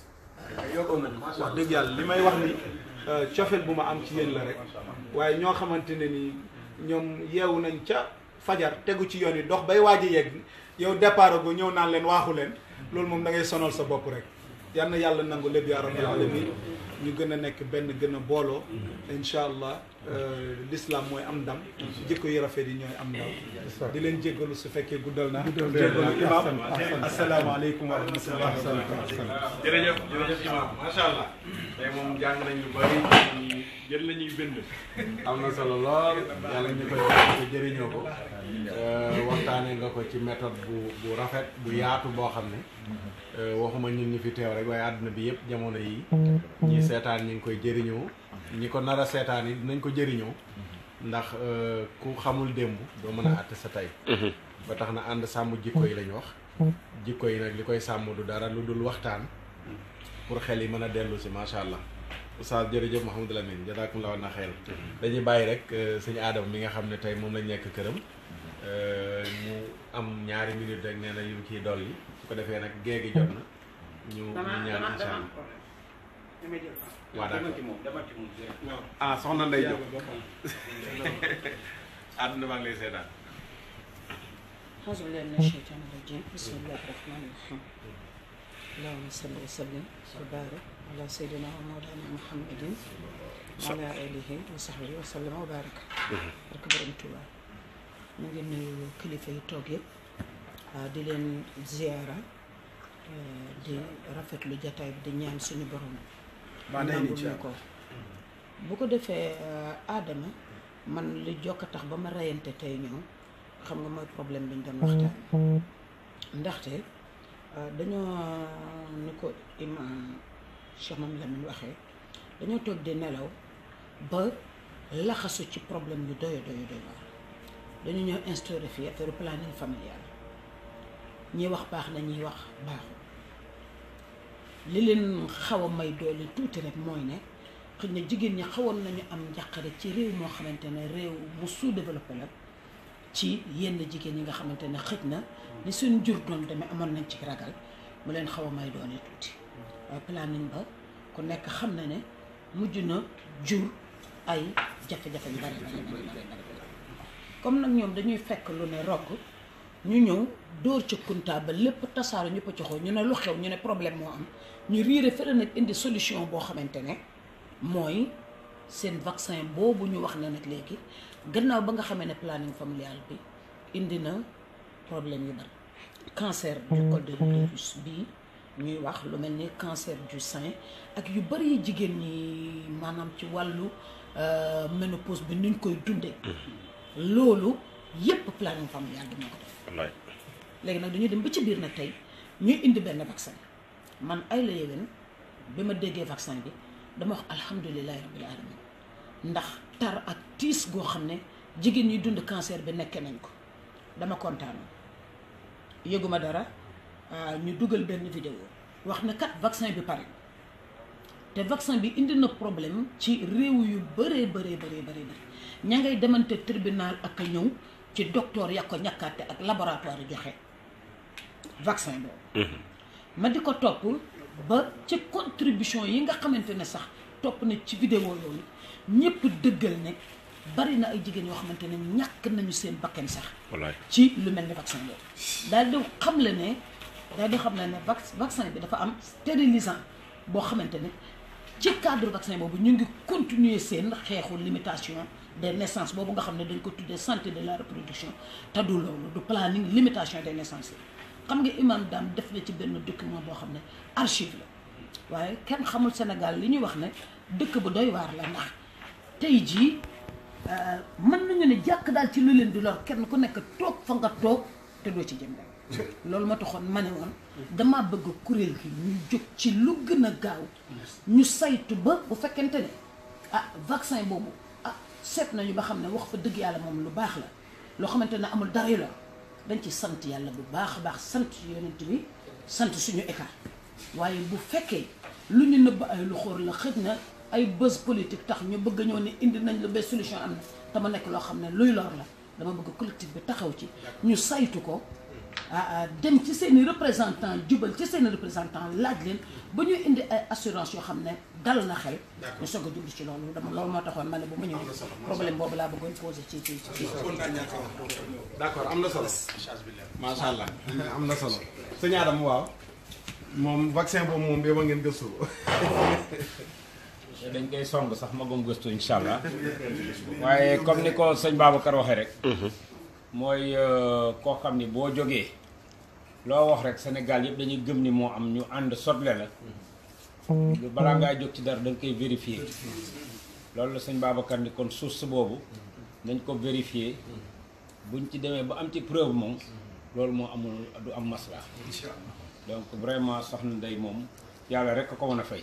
wax dëgg yàlla li may wax ni cofeel bu ma am ci yéen la rek waaye ñoo xamante ne ni ñoom yeewu nañ ca fajar tegu ci yoon yi dox bay waaj a yegg yow départ go ñëw naan leen waaxu leen loolu moom da ngay sonal sa bopp rek yal na yàlla nangu lépp yaa rabbil alamin ñu gën a nekk benn gën a booloo incha allah l'islam mooy am ndam jikko yi rafet yi ñooy am ndam di leen jéggalu su fekkee guddal naa jéggalu imam asalaamaaleykum wa rahmatullah
jërëjëf imam macha allah tey moom jàng nañ lu bari jël nañuy bind am na solo lool yàlla ñu koy ko jëriñoo ko waxtaane nga ko ci méthode bu rafet bu yaatu boo xam ne waxuma ñun ñi fi teew rek waaye àdduna bi yëpp jamono yi ñi seetaan ñi ngi koy jëriñoo ñi ko nar a seetaan yi dinañ ko jëriñoo ndax ku xamul démb doo mën a àtte sa tey ba tax na ànd sàmm jikko yi lañ wax jikko yi nag li koy sàmm du dara lu dul waxtaan pour xel yi mën a dellu si macha allah Oustaz jërëjëf Mouhamadou Lamine jazakumullahu na xeel dañuy bàyyi rek sëñ Adama mi nga xam ne tey moom lañ nekk këram mu am ñaari minute rek nee na yu ciy dolli su ko defee nag géegi jot na ñu ñaan incha allah waa d'accord ah soxna Ndeye Diop àdduna maa ngi lay seetaan
auzu billahi mina shaytaani rajim bismillahi rahmani rahim allahumma salli wa sallim wa barik ala sayyidina wa mawlana muhammadin wa ala alihi wa sahbihi wa sallama wa baraka barke borom Tuuba ñu ngi nuyu kilifa yi toog yëpp di leen ziyaara di rafetlu jataay bi di ñaan suñu borom nangul ñu ko bu ko defee Adama man li jokk a tax ba ma reyante tey ñëw xam nga mooy problème bi ñu doon waxtaan ndaxte dañoo ni ko imam Cheikh Mame Lamine waxee dañoo toog di nelaw ba laxasu ci problème yu doy waar dañu ñëw instauré fii affaire planning familial ñi wax baax na ñuy wax baaxul li leen xaw a may doole tuuti rek mooy ne xëy na jigéen ñi xawoon nañu am njàqare ci réew moo xamante ne réew mu sous-développé la ci yenn jigéen ñi nga xamante ne xëj na ni suñ jur doon demee amoon nañ ci ragal mu leen xaw a may doole tuuti waaye planning ba ku nekk xam na ne mujj na jur ay jafe-jafe yu bari comme nag ñoom dañuy fekk lu ne rogg ñu ñëw dóor ca kunta ba lépp tasaaru ñëpp a coxoo ñu ne lu xew ñu ne problème moo am ñu riire fële nag indi solution boo xamante ne mooy seen vaccin boobu ñu wax ne nag léegi gannaaw ba nga xamee ne planning familial bi indi na problème yu bari cancer du col de l'utérus bii ñuy wax lu mel ni cancer du sein ak yu bari yi jigéen ñi maanaam ci wàllu ménopause bi nuñ koy dundee loolu yépp planning familial bi moo ko def léegi nag dañuy dem ba ci biir nag tey ñuy indi benn vaccin man ay la yéwén bi ma déggee vaccin bi dama wax alhamdulilahi rabbil alamin ndax tar ak tiis goo xam ne jigéen ñi dund cancer bi nekkee nañ ko dama kontaanoon yëguma dara ñu dugal benn vidéo wax na kat vaccin bi pare te vaccin bi indi na problème ci réew yu bëree bëri ña ngay demante tribunal ak a ñëw ci docteur ya ko ñàkkaate ak laboratoire yi joxe vaccin boobu ma di ko topp ba ci contribution yi nga xamante ne sax topp na ci vidéo yooyu ñëpp dëggal ne bari na ay jigéen yoo xamante ne ñàkk nañu seen bakkan sax ci lu mel ni vaccin boobu daal di xam le ne vaccin bi dafa am stérilisant boo xamante ne ci cadre vaccin boobu ñu ngi continuer seen xeexu limitation des naissances boobu nga xam ne dañ ko tuddee santé de la reproduction te du loolu du planning limitation des naissances yi xam nga imam Dame def na ci benn document boo xam ne archive la waaye kenn xamul Sénégal li ñuy wax ne dëkk bu doy waar la ndax tey jii mën nañu ne jàkk daal ci lu leen di lor kenn ku nekk toog fa nga toog te doo ci jëm dem loolu ma taxoon ma ne woon dama bëgg kuréel gi ñu jóg ci lu gën a gaaw ñu saytu ba bu fekkente ne vaccin boobu seet nañu ba xam ne wax fa dëgg yàlla moom lu baax la loo xamante ne amul dara yu la dañ ci sant yàlla bu baax a baax sant yonent bi sant suñu état waaye bu fekkee lu ñu nëbb ay lu xóor la xëj na ay buzz politique tax ñu bëgg ñëw ne indi nañ lu ba solution am na te ma nekk loo xam ne luy lor la dama bëgg collectif bi taxaw ci ñu saytu ko dem ci seen i représentant jubal ci seen i représentant laaj leen ba ñuy indi ay assurance yoo xam ne dal na xel ñu soog a jublu ci loolu loolu moo taxoon ma ne bu ma ñëw problème boobu laa bëggoon posé ci
d'accord am na solo macha allah am na solo sëñ Adama waaw moom vaccin boobu moom bee ma ngeen gëstu
dañ koy song sax magum gëstu incha allah waaye comme ni ko sëñ Babacar waxee rek mooy koo xam ni boo jógee loo wax rek Sénégal yëpp dañuy gëm ni moo am ñu ànd sotle la balaa ngaa jóg ci dara da nga koy vérifier loolu la sëñ Babacar ni kon source boobu nañ ko vérifier buñ ci demee ba am ci preuve moom loolu moo amul du am masla donc vraiment soxna Ndeye moom yàlla rek ko mën a fay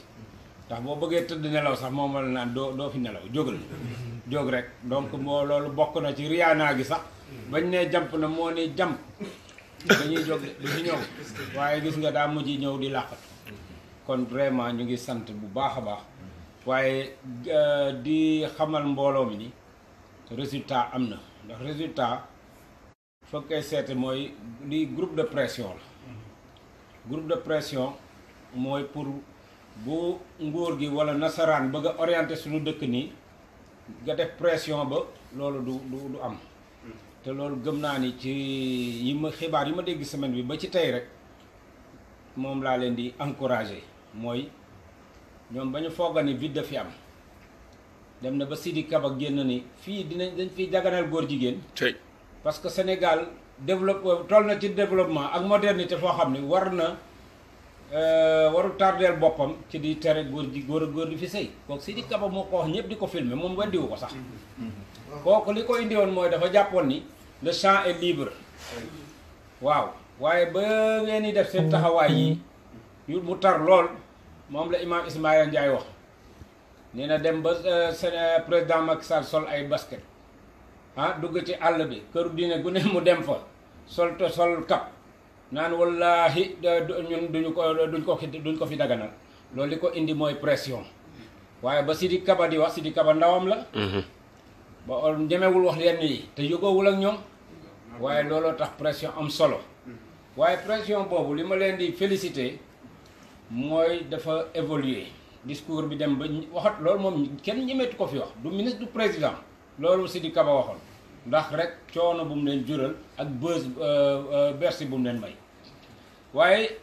ndax boo bëggee tëdd nelaw sax moom la naan doo fi nelaw jóg rek donc moo loolu bokk na ci Rihanna gi sax bañ ne jàmp na moo ne jàmp dañuy jóg du fi ñëw waaye gis nga daa mujj ñëw di làqatu kon vraiment ñu ngi sant bu baax a baax waaye di xamal mbooloo mi ni résultat am na ndax résultat foog koy seete mooy li groupe de pression la groupe de pression mooy pour bu nguur gi walla nasaraan bëgg a orienter suñu dëkk nii nga def pression ba loolu du am te loolu gëm naa ni ci xibaar yi ma dégg semaine bi ba ci tey rek moom laa leen di encourager mooy ñoom ba ñu fooga ni vide fi am dem na ba Sidi Kaba génn ni fii dañ fiy jaganal góor jigéen parce que Sénégal toll na ci développement ak modernité foo xam ni warul tardeel boppam ci di tere góor di fi sëy kooku Sidi Kaba moo ko wax ñëpp di ko filmer moom weddiwu ko sax kooku li ko indi woon mooy dafa jàppoon ni le champ est libre waaw waaye ba ngeen di def seen taxawaay yi yu mu tar lool moom la imam Ismaïla Ndiaye wax nee na dem ba président Macky Sall sol ay basket dugg ci àll bi këru diine gu ne mu dem fa sol kap naan wallahi ñun duñ ko fi daganal loolu li ko indi mooy pression waaye ba Sidi Kaba di wax Sidi Kaba ndawam la ba ñemewul wax yenn yi te yógoowul ak ñoom waaye looloo tax pression am solo waaye pression boobu li ma leen di féliciter mooy dafa évoluer discours bi dem ba waxat loolu moom kenn ñemeetu ko fi wax du ministre du président loolu Sidi Kaba waxoon ndax rek coono bu mu leen jural ak buzz bersi bu mu leen may waaye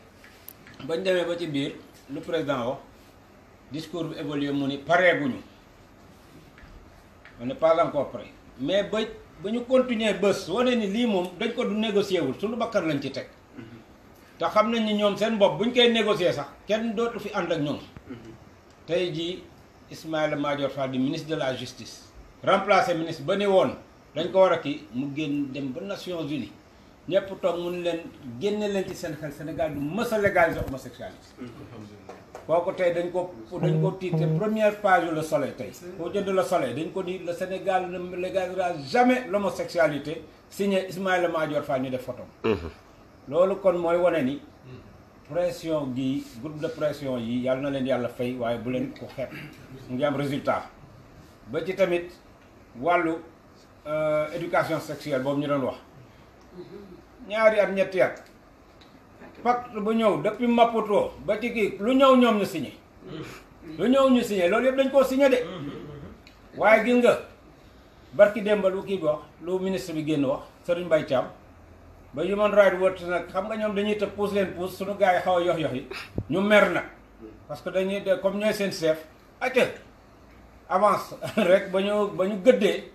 bañ demee ba ci biir lu président wax discours bi évolué mu ni pareeguñu on n'est pas encore prêt mais ba ñu continuer bés wane ni lii moom dañ ko du négocier wul suñu bakkan lañ ci teg te xam nañ ni ñoom seen bopp buñ koy négocier sax kenn dootu fi ànd ak ñoom tey jii Ismaïla Madior Fall di ministre de la justice remplacé ministre ba ne woon dañ ko war a kii mu génn dem ba Nations Unies ñëpp toog mun leen génne leen ci seen xel Sénégal du mës a légaliser homosexualité kooku tey dañ ko titre première page Le Soleil tey boo jënd Le Soleil dañ ko ni le Sénégal ne légalisera jamais l'homosexualité signé Ismaïla Madior Fall ñu def photo loolu kon mooy wane ni pression gi groupe de pression yi yàlla na leen yàlla fay waaye bu leen ko xeeb mu ngi am résultat ba ci tamit wàllu éducation sexuelle boobu ñu doon wax ñaari at ñetti at pacte bu ñëw depuis Maputo ba ci kii lu ñëw ñoom ñu signé lu ñëw ñu signé loolu yëpp dañ koo signé de waaye gis nga barki démba lu kii bi wax lu ministre bi génn wax Serigne Mbaye Thiam ba Human Rights Watch nag xam nga ñoom dañuy tëb pousse leen pousse suñu gars yi xaw a yox yi ñu mer nag parce que dañuy de comme ñooy seen chef acca avance rek ba ñu gëddee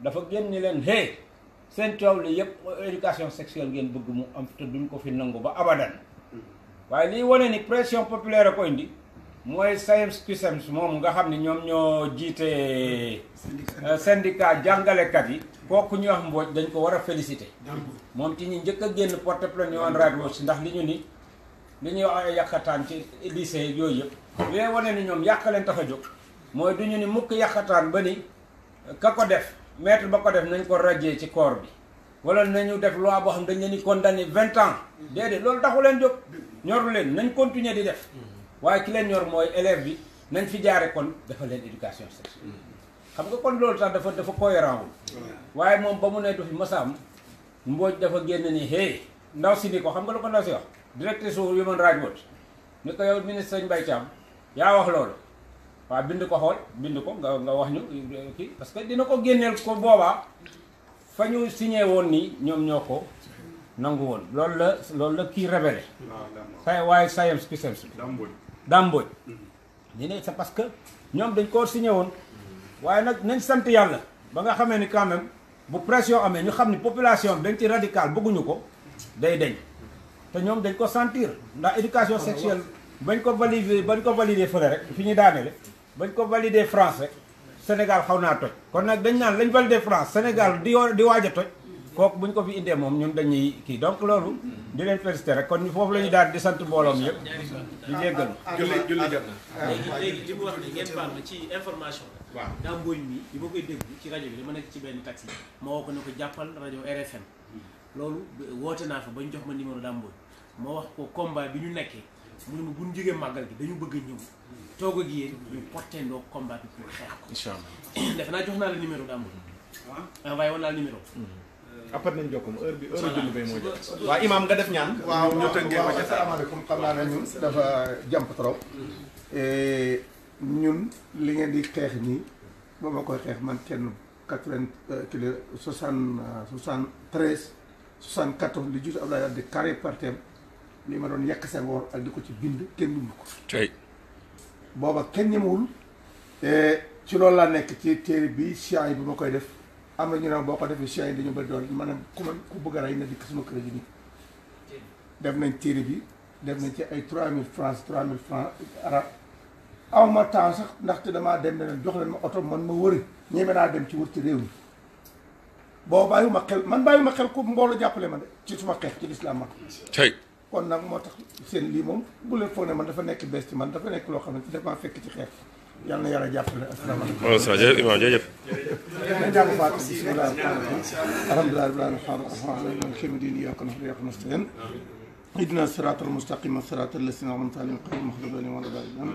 dafa génn ni leen hey seen coow li yëpp éducation sexuelle ngeen bëgg mu am te duñ ko fi nangu ba abadan waaye liy wane ni pression populaire a ko indi mooy SAEMS CUSEMS moom nga xam ne ñoom ñoo jiite syndicat jàngalekat yi kooku ñu wax Mbodj dañ ko war a féliciter moom ci ñi njëkk a génn porte plainte Human Rights Watch ndax li ñu ni li ñuy wax ay yàqataan ci lycée yooyu yëpp li lay wane ni ñoom yàq leen tax a jóg mooy du ñu ni mukk yàqataan ba ni ka ko def maître ba ko def nañ ko radier ci corps bi wala nañu def loi boo xam dañ leen di condamné 20 ans déedéet loolu taxu leen jóg ñoru leen nañ continuer di def waaye ki leen ñor mooy élève bi nañ fi jaare kon dafa leen éducation sexuelle xam nga kon loolu tax dafa cohérent wul waaye moom ba mu ne du fi masaam Mbodj dafa génn ni hey ndaw si ni ko xam nga lu ko ndaw si wax directrice su Human Rights Watch ni ko yow ministre Serigne Mbaye Thiam yaa wax loolu waaw bind ko xool bind ko nga wax ñu kii parce que dina ko génneel ko boobaa fa ñu signé woon nii ñoom ñoo ko nangu woon loolu la kii révélé waaye SAEMS CUSEMS Dame Mbodj ñu ne c'est parce que ñoom dañ koo signé woon waaye nag nañ sant yàlla ba nga xamee ni quand même bu pression amee ñu xam ni population bi dañ ci radical bëgguñu ko day deñ te ñoom dañ ko sentir ndax éducation sexuelle bañ ko valider fële rek fi ñu daanele bañ ko valider France rek Sénégal xaw naa toj kon nag dañ naan lañ valider France Sénégal di waaj a toj kooku buñ ko fi indee moom ñun dañuy kii donc loolu di leen féliciter rek kon foofu la ñu daal di sant mbooloom yëpp di jéggal
julli jot na
léegi li mu wax ni ngeen baal ma ci information la waaw Dame Mbodj mi bi ma koy déglu ci rajo bi dama nekk ci benn taxi ma woo ko ne ko jàppal rajo RFM loolu woote naa fa ba ñu jox ma numéro Dame Mbodj ma wax ko combat bi ñu nekkee mu ne ma bu ñu jógee màggal gi dañu bëgg a ñëw toog ak yéen ñu porté ndoo combat bi pour xeex ko incha allah defe naa jox naa la numéro Dame Mbodj envoyé woon naa la numéro
après nañ jokk heure bi heure julli bay moo jot waaw imaam nga def ñaan
waaw ñu tënkee ko ca asalaamaaleykum xam naa ne ñun dafa jàmp trop ñun li ngeen di xeex nii ba ma koy xeex man kenn 73 74 li jiitu Abdoulaye Wade di carré partem li ma doon yàq Senghor ak di ko ci bind kenn bindu ko
tey
booba kenn ñemewul ci loolu laa nekk ci téere bi siens yi bi ma koy def am na ñu ne boo ko defee siens yi dañu bëri doon ma ne ku bëgg a rey na dikk sama kër gi nii def nañ téere bi def nañ ci ay 3000 francs arab awma temps sax ndaxte damaa dem ne leen jox leen ma oto man ma wëri ñeme naa dem ci wër ci réew mi boo bàyyiwuma xel man bàyyiwuma xel ku mbooloo jàppale ma de ci suma xeex ci lislaam man
tey
kon nag moo tax seen lii moom bu leen foog ne man dafa nekk bés ci man dafa nekk loo xam ne dafa fekk ci xeex yàlla na yàlla jàppale asalaamaaleykum.
waaw jërëjëf Imaam jërëjëf.
nañ jàng faat bismillah alhamdulilah rabbil alamin arrahmaan maliki diin iyyaaka na'budu wa iyyaaka nasta'iin اهدنا الصراط المستقيم صراط الذين أنعمت عليهم غير المغضوب عليهم ولا الضالين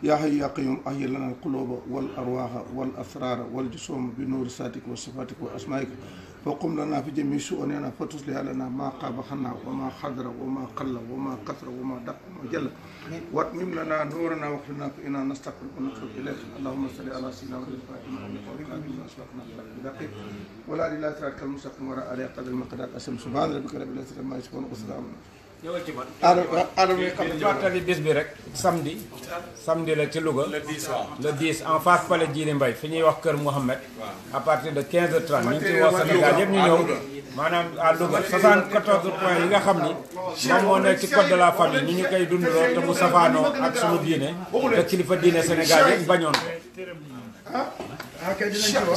يا حي يا قيوم أحيي لنا القلوب والأرواح والأسرار والجسوم بنور ذاتك وصفاتك وأسمائك وقم لنا في جميع شؤوننا فتصلح لنا ما قاب خنا وما خضر وما قل وما كثر وما دق وما جل واتمم لنا نورنا واغفرنا فإنا نستغفرك ونتوب إليك اللهم صل على سيدنا محمد ولا إله إلا أنت المستقيم ولا آله قدر المقدار أسم سبحان ربك رب العزة عما يصفون وسلام
ñëwal ci man.
Adama
bis bi rek samedi la ci Louga. le 10 en face Palais Djily Mbaye fi ñuy wax Kër Mouhamed. à partir de 15h30 ñu ngi ciy woo Sénégal yëpp ñu ñëw. maanaam à Louga 74 points yi nga xam ni moom moo nekk ci code de la famille ni ñu koy dundaloo te mu safaanoo ak suñu diine te kilifa diine Sénégal yëpp bañoon ko.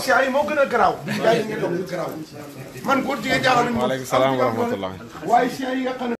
Cheikh yi moo gën a garaaw. yaa ngi doon garaaw man góor jigéen jaaxal nañu.
waaleykum salaam wa rahmatullah.
waaye Cheikh yi nga xam ne